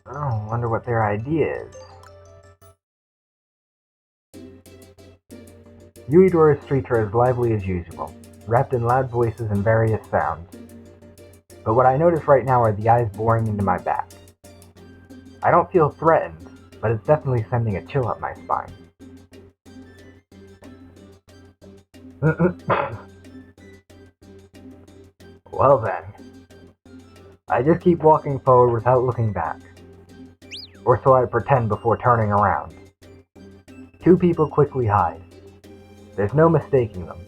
Oh, wonder what their idea is. Yuidora's streets are as lively as usual, wrapped in loud voices and various sounds. But what I notice right now are the eyes boring into my back. I don't feel threatened, but it's definitely sending a chill up my spine. Well then, I just keep walking forward without looking back. Or so I pretend before turning around. Two people quickly hide. There's no mistaking them.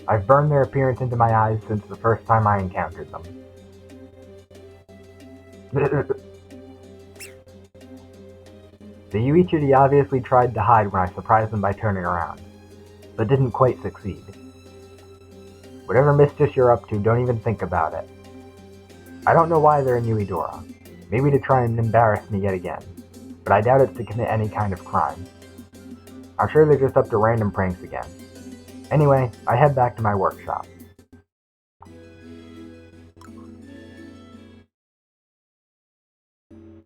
I've burned their appearance into my eyes since the first time I encountered them. The Yuichiri obviously tried to hide when I surprised them by turning around, but didn't quite succeed. Whatever mischief you're up to, don't even think about it. I don't know why they're in Yuidora. Maybe to try and embarrass me yet again, but I doubt it's to commit any kind of crime. I'm sure they're just up to random pranks again. Anyway, I head back to my workshop.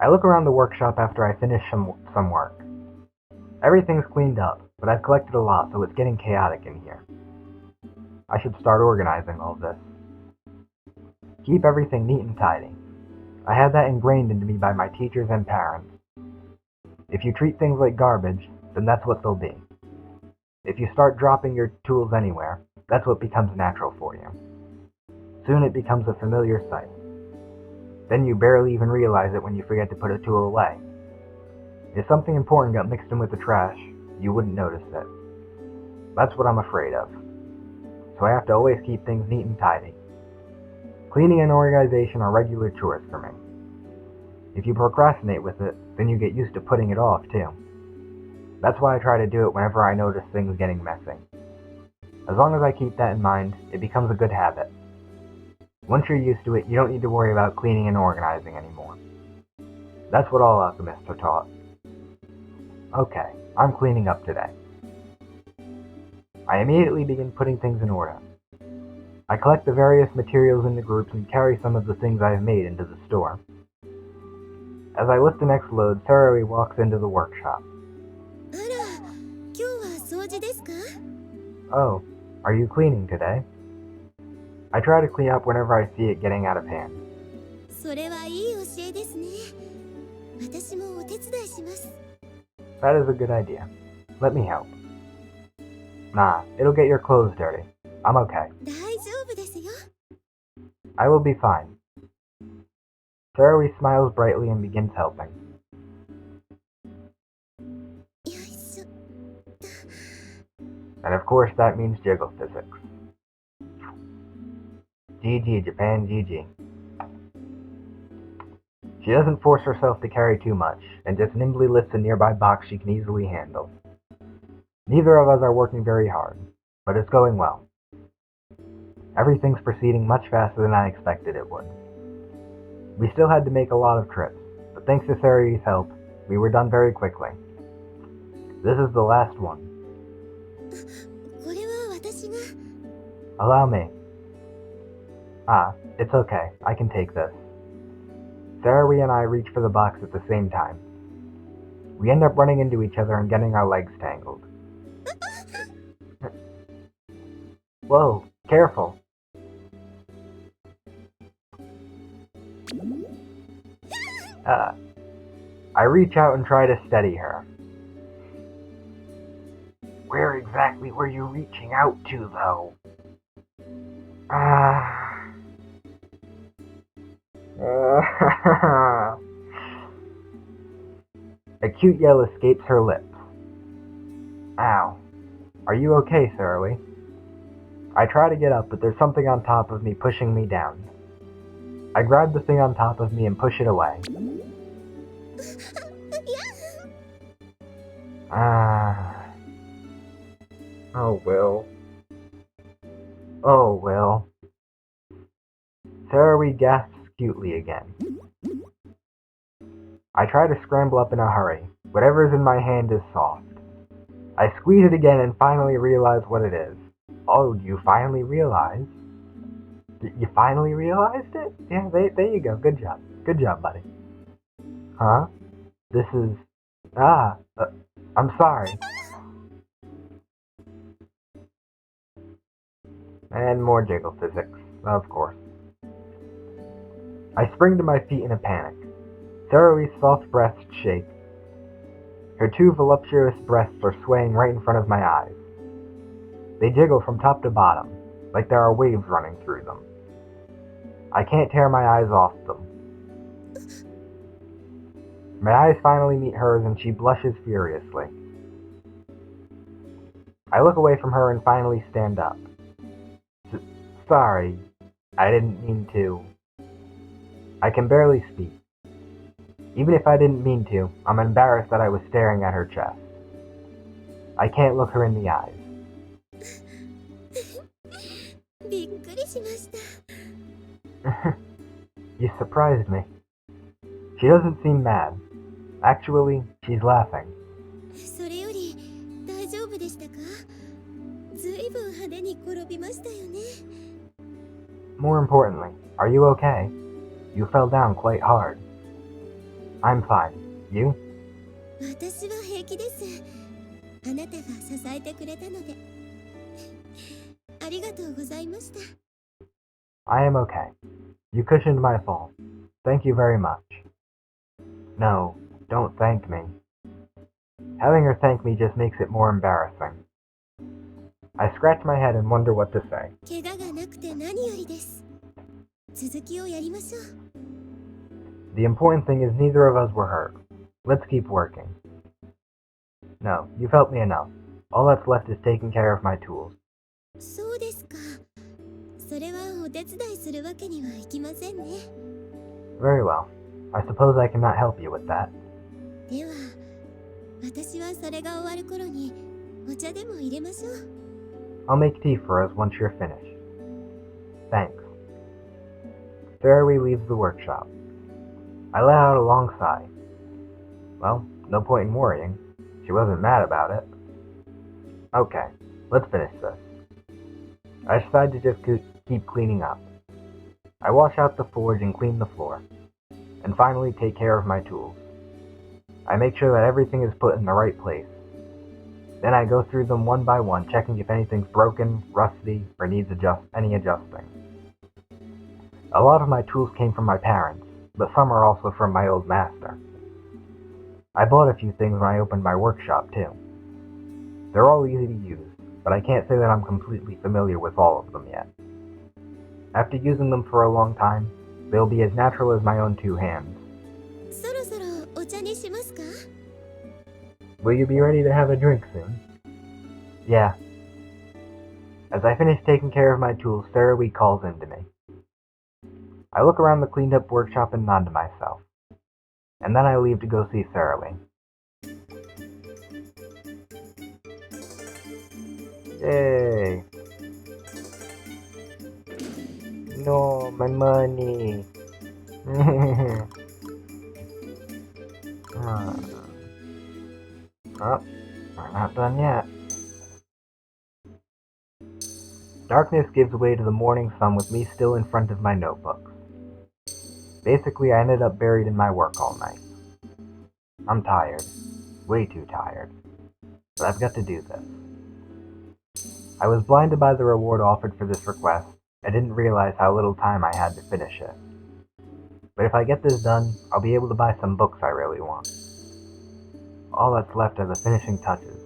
I look around the workshop after I finish some work. Everything's cleaned up, but I've collected a lot, so it's getting chaotic in here. I should start organizing all this. Keep everything neat and tidy. I had that ingrained into me by my teachers and parents. If you treat things like garbage, then that's what they'll be. If you start dropping your tools anywhere, that's what becomes natural for you. Soon it becomes a familiar sight. Then you barely even realize it when you forget to put a tool away. If something important got mixed in with the trash, you wouldn't notice it. That's what I'm afraid of. So I have to always keep things neat and tidy. Cleaning and organization are regular chores for me. If you procrastinate with it, then you get used to putting it off too. That's why I try to do it whenever I notice things getting messy. As long as I keep that in mind, it becomes a good habit. Once you're used to it, you don't need to worry about cleaning and organizing anymore. That's what all alchemists are taught. Okay, I'm cleaning up today. I immediately begin putting things in order. I collect the various materials in the groups and carry some of the things I have made into the store. As I lift the next load, Sarari walks into the workshop. Oh, are you cleaning today? I try to clean up whenever I see it getting out of hand. That is a good idea. Let me help. Nah, it'll get your clothes dirty. I'm okay. I will be fine. Sarari smiles brightly and begins helping. And of course that means jiggle physics. GG, Japan, GG. She doesn't force herself to carry too much, and just nimbly lifts a nearby box she can easily handle. Neither of us are working very hard, but it's going well. Everything's proceeding much faster than I expected it would. We still had to make a lot of trips, but thanks to Sarari's help, we were done very quickly. This is the last one. Allow me. Ah, it's okay. I can take this. Sarari and I reach for the box at the same time. We end up running into each other and getting our legs tangled. Whoa, careful. I reach out and try to steady her. Where exactly were you reaching out to, though? A cute yell escapes her lips. Ow. Are you okay, Sarari? I try to get up, but there's something on top of me pushing me down. I grab the thing on top of me and push it away. Oh well. Oh well. Sarari gasps cutely again. I try to scramble up in a hurry. Whatever is in my hand is soft. I squeeze it again and finally realize what it is. Oh, you finally realized? You finally realized it? Yeah, there you go. Good job. Good job, buddy. Huh? This is... Ah, I'm sorry. And more jiggle physics, of course. I spring to my feet in a panic. Sarui's soft breasts shake. Her two voluptuous breasts are swaying right in front of my eyes. They jiggle from top to bottom, like there are waves running through them. I can't tear my eyes off them. My eyes finally meet hers and she blushes furiously. I look away from her and finally stand up. Sorry, I didn't mean to. I can barely speak. Even if I didn't mean to, I'm embarrassed that I was staring at her chest. I can't look her in the eyes. You surprised me. She doesn't seem mad. Actually, she's laughing. More importantly, are you okay? You fell down quite hard. I'm fine. You? I am okay. You cushioned my fall. Thank you very much. No, don't thank me. Having her thank me just makes it more embarrassing. I scratch my head and wonder what to say. The important thing is neither of us were hurt. Let's keep working. No, you've helped me enough. All that's left is taking care of my tools. Very well. I suppose I cannot help you with that. I'll make tea for us once you're finished. Thanks. Sarui leaves the workshop. I let out a long sigh. Well, no point in worrying. She wasn't mad about it. Okay, let's finish this. I decide to just keep cleaning up. I wash out the forge and clean the floor, and finally take care of my tools. I make sure that everything is put in the right place. Then I go through them one by one, checking if anything's broken, rusty, or needs any adjusting. A lot of my tools came from my parents, but some are also from my old master. I bought a few things when I opened my workshop, too. They're all easy to use, but I can't say that I'm completely familiar with all of them yet. After using them for a long time, they'll be as natural as my own two hands. Will you be ready to have a drink soon? Yeah. As I finish taking care of my tools, Sarui calls into me. I look around the cleaned up workshop and nod to myself. And then I leave to go see Sarui. Yay! No, my money! Oh, we're not done yet. Darkness gives way to the morning sun with me still in front of my notebooks. Basically, I ended up buried in my work all night. I'm tired. Way too tired. But I've got to do this. I was blinded by the reward offered for this request. I didn't realize how little time I had to finish it. But if I get this done, I'll be able to buy some books I really want. All that's left are the finishing touches.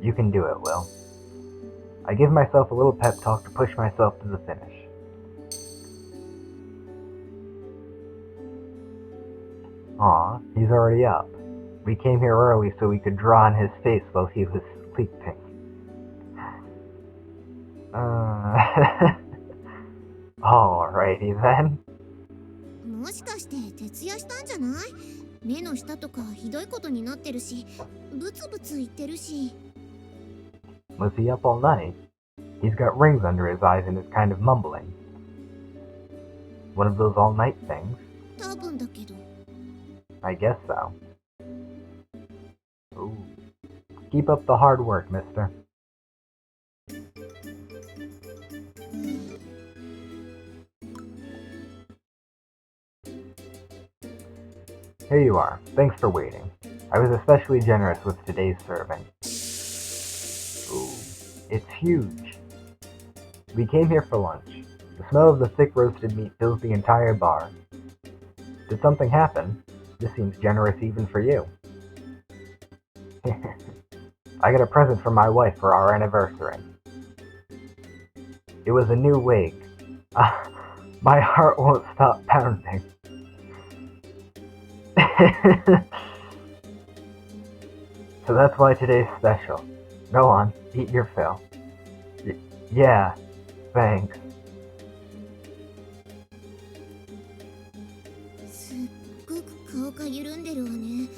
You can do it, Will. I give myself a little pep talk to push myself to the finish. Aw, he's already up. We came here early so we could draw on his face while he was sleeping. Alrighty then. もしかして徹夜したんじゃない？目の下とかひどいことになってるし、ブツブツ言ってるし。Was he up all night? He's got rings under his eyes and is kind of mumbling. One of those all-night things? 多分だけど。I guess so. Ooh. Keep up the hard work, mister. Here you are. Thanks for waiting. I was especially generous with today's serving. Ooh, it's huge. We came here for lunch. The smell of the thick roasted meat fills the entire bar. Did something happen? This seems generous even for you. I got a present from my wife for our anniversary. It was a new wig. My heart won't stop pounding. So that's why today's special. Go on, eat your fill. Yeah, thanks. すっごく顔が緩んでるわね。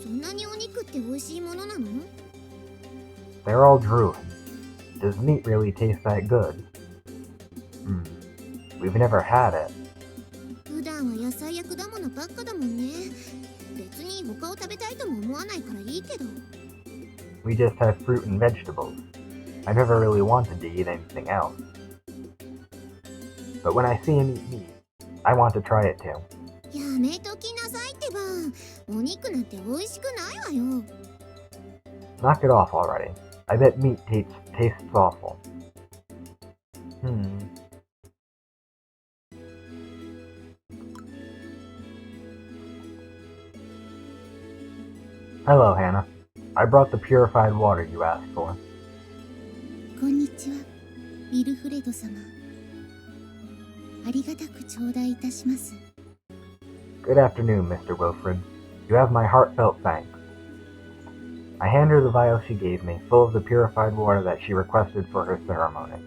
そんなにお肉って美味しいものなの？ They're all druids. Does meat really taste that good? We've never had it. 普段は野菜や果物ばっかだもんね。別に他を食べたいとも思わないからいいけど。We just have fruit and vegetables. I never really wanted to eat anything else. But when I see him eat meat, I want to try it too. やめときなさいってば。お肉なんて美味しくないわよ。Knock it off already. I bet meat tastes awful. Hello, Hannah. I brought the purified water you asked for. こんにちは、ウィルフレド様。ありがたく頂戴いたします。Good afternoon, Mr. Wilfred. You have my heartfelt thanks. I hand her the vial she gave me, full of the purified water that she requested for her ceremony.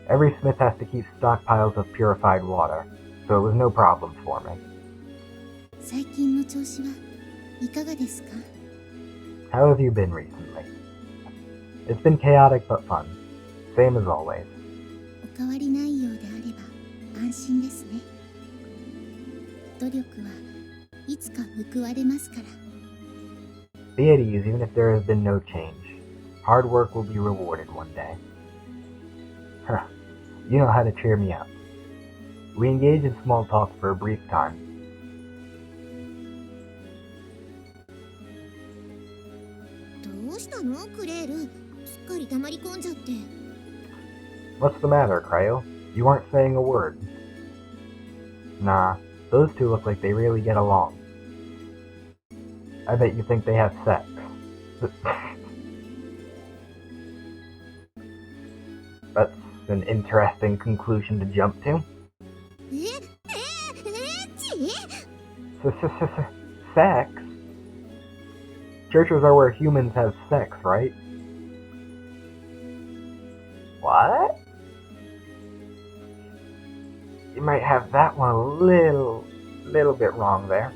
Every smith has to keep stockpiles of purified water, so it was no problem for me. 最近の調子はいかがですか？ How have you been recently? It's been chaotic but fun. Same as always. お変わりないようであれば安心ですね。努力はいつか報われますから。Be at ease even if there has been no change. Hard work will be rewarded one day. Huh. You know how to cheer me up. We engage in small talk for a brief time. どうしたのクレール？すっかり溜まり込んじゃって。What's the matter, Cryo? You aren't saying a word. Nah, those two look like they really get along. I bet you think they have sex. That's an interesting conclusion to jump to. Sex? Churches are where humans have sex, right? What? You might have that one a little bit wrong there.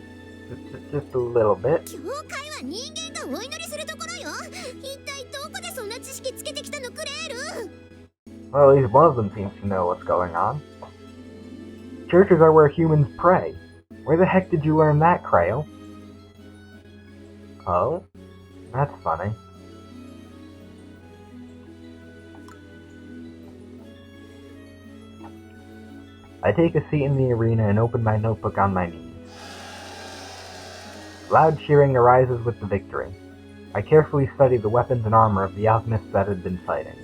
Just a little bit. 教会は人間がお祈りするところよ。一体どこでそんな知識つけてきたのクレール？ Well, at least one of them seems to know what's going on. Churches are where humans pray. Where the heck did you learn that, Cryo? Oh? That's funny. I take a seat in the arena and open my notebook on my knees. Loud cheering arises with the victory. I carefully study the weapons and armor of the alchemists that had been fighting.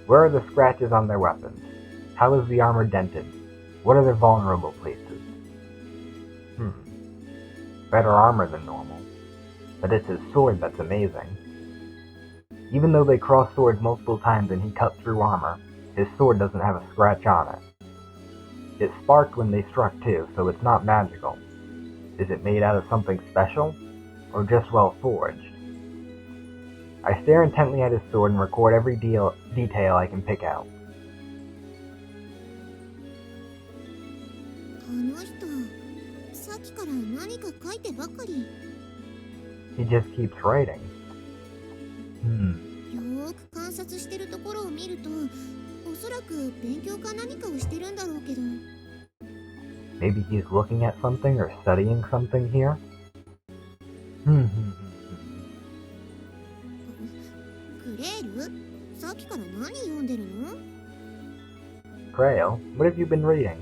Where are the scratches on their weapons? How is the armor dented? What are their vulnerable places? Better armor than normal. But it's his sword that's amazing. Even though they crossed swords multiple times and he cut through armor, his sword doesn't have a scratch on it. It sparked when they struck too, so it's not magical. Is it made out of something special? Or just well forged? I stare intently at his sword and record every detail I can pick out. あの人、さっきから何か書いてばかり。He just keeps writing. よーく観察してるところを見ると、おそらく勉強か何かをしてるんだろうけど。Maybe he's looking at something or studying something here? クレール？さっきから何読んでるの？ Cryo, what have you been reading?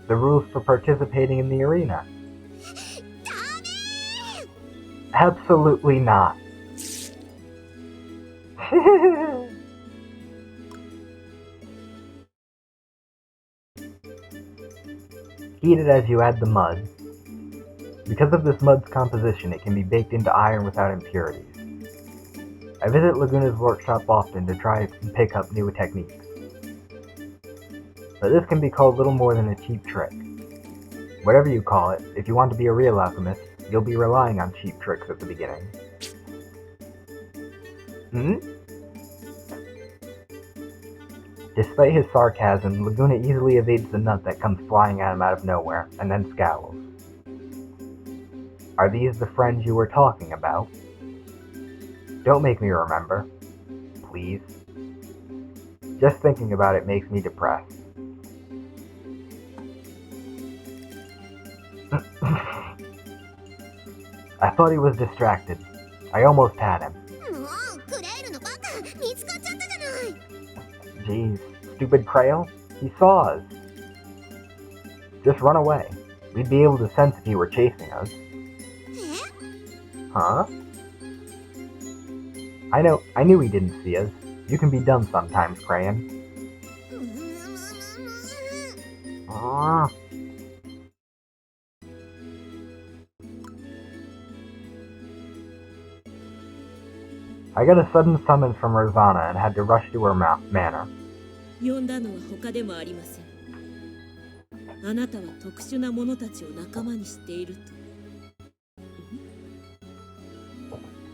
the rules for participating in the arena. Absolutely not. Heat it as you add the mud. Because of this mud's composition, it can be baked into iron without impurities. I visit Laguna's workshop often to try and pick up new techniques. But this can be called little more than a cheap trick. Whatever you call it, if you want to be a real alchemist, you'll be relying on cheap tricks at the beginning. Despite his sarcasm, Laguna easily evades the nut that comes flying at him out of nowhere, and then scowls. Are these the friends you were talking about? Don't make me remember. Please. Just thinking about it makes me depressed. I thought he was distracted. I almost had him. Jeez, stupid Krail. He saw us. Just run away. We'd be able to sense if he were chasing us. Huh? I knew he didn't see us. You can be dumb sometimes, Crayon. I got a sudden summons from Rosanna and had to rush to her manor.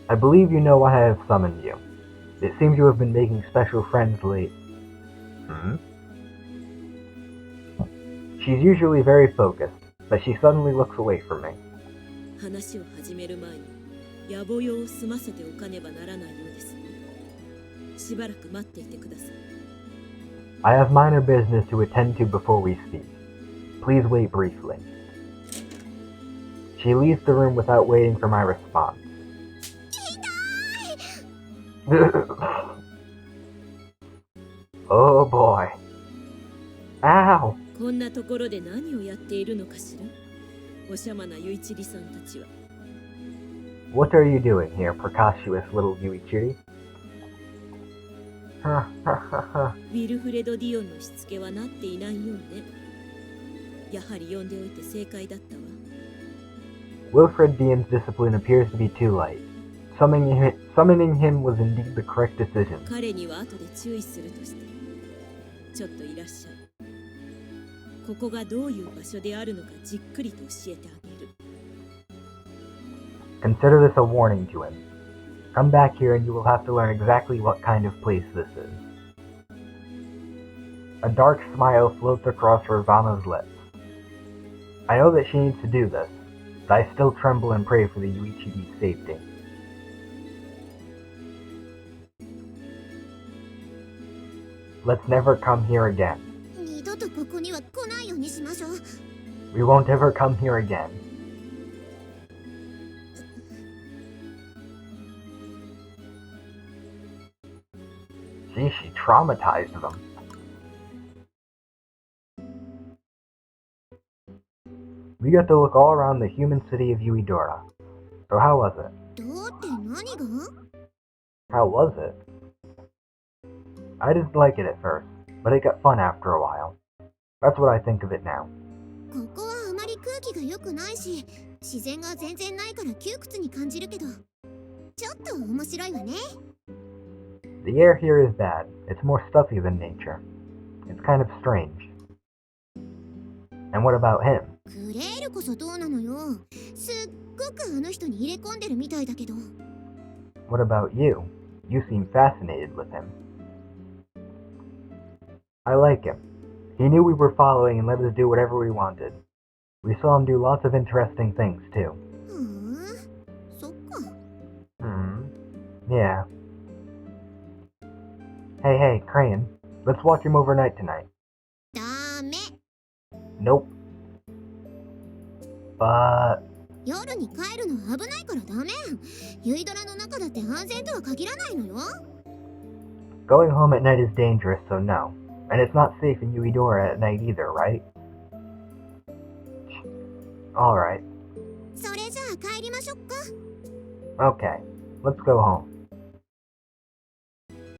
I believe you know why I have summoned you. It seems you have been making special friends lately. She's usually very focused, but she suddenly looks away from me. I have minor business to attend to before we speak. Please wait briefly. She leaves the room without waiting for my response. Oh boy. Ow! What are you doing here, precautious little Yuichiri? Wilfred Dion's discipline appears to be too light. Summoning him was indeed the correct decision. Consider this a warning to him. Come back here and you will have to learn exactly what kind of place this is. A dark smile floats across Rosanna's lips. I know that she needs to do this, but I still tremble and pray for the Yuichiri's safety. Let's never come here again. We won't ever come here again. Gee, she traumatized them. We got to look all around the human city of Yuidora. So how was it? How was it? I didn't like it at first, but it got fun after a while. That's what I think of it now. The air here is bad. It's more stuffy than nature. It's kind of strange. And what about him? What about you? You seem fascinated with him. I like him. He knew we were following and let us do whatever we wanted. We saw him do lots of interesting things, too. Yeah. Hey, Crayon. Let's watch him overnight tonight. Nope. But... Going home at night is dangerous, so no. And it's not safe in Yuidora at night either, right? Alright. それじゃあ帰りましょうか。 Okay. Let's go home.